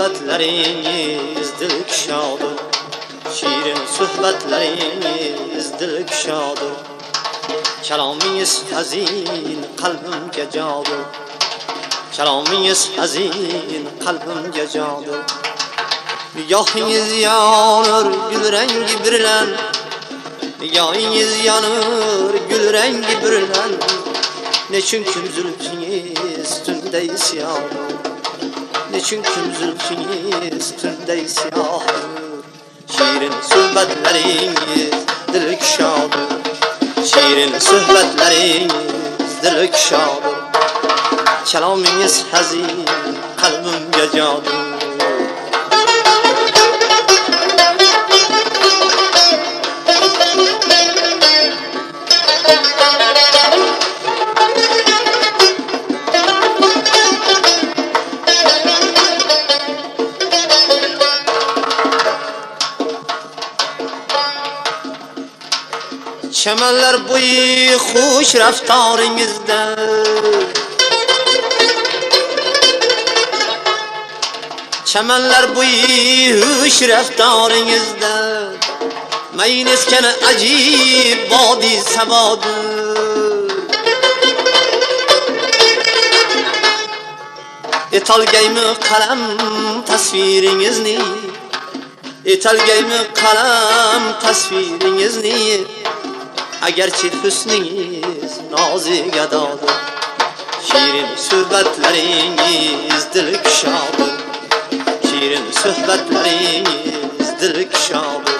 suhbatlaringiz dilkushodir, shirin suhbatlaringiz dilkushodir. Kalomingiz hazin qalbimga jodir, kalomingiz hazin qalbimga jodir. Nigohingiz yonur gulrangi birlan, nigohingiz yonur gulrangi birlan. Nechun kim zulfingiz tunday siyohdir, nechun kim zulfingiz tunday siyohdir. Shirin suhbatlaringiz dilkushodir, shirin suhbatlaringiz dilkushodir. Kalomingiz hazin qalbimga jodir. Çemenler bo'yi xush raftoringizda, çemenler bo'yi xush raftoringizda, maynes kana ajib bodi sabodir. Etalgaymi qalam tasviringizni, etalgaymi qalam tasviringizni. Agarchi husningiz nozik adodir, shirin suhbatlaringiz dilkushodir, shirin suhbatlaringiz dilkushodir.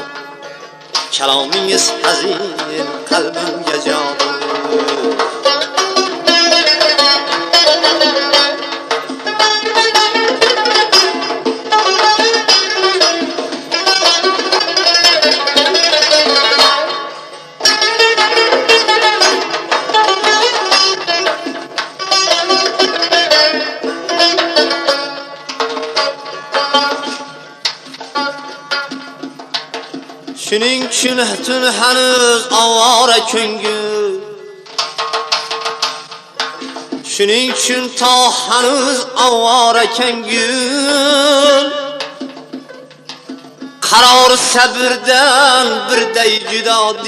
Kalomingiz hazin qalbimga jodir. Shuning uchun tun hanuz ovora ko'ngil, shuning uchun to hanuz ovora ko'ngil. Qaror sabrdan birday judodir,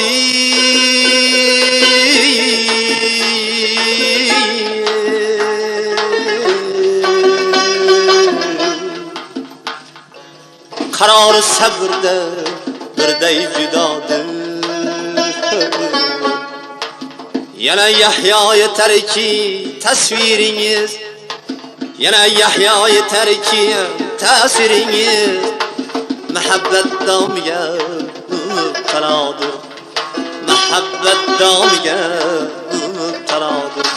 qaror sabrdan birday judodir. Yana Yahyo yetarki tasviringiz, yana Yahyo yetarki ta'siringiz. Muhabbat domiga mubtalodir, muhabbat domiga mubtalodir.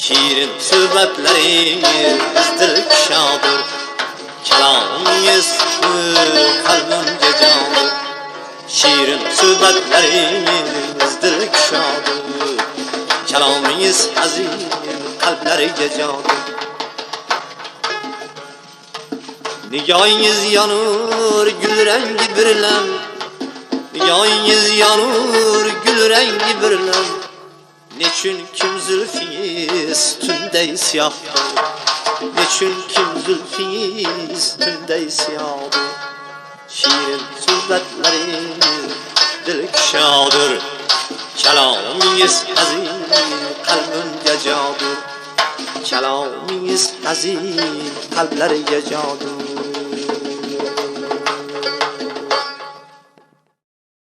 Shirin suhbatlaringiz dilkushodir, kalomingiz qalbimga jodir. Shirin suhbatlaringiz dilkushodir, kalomingiz hazin qalblariga jodir. Nigohingiz yonur gulrangi birlan, nigohingiz yonur gulrangi birlan. Nechun kim zulfingiz tunday siyohdir, nechun kim zulfingiz tunday siyohdir. Shirin suhbatlaringiz dilkushodir, kalomingiz hazin qalbimga jodir, kalomingiz hazin qalblariga jodir.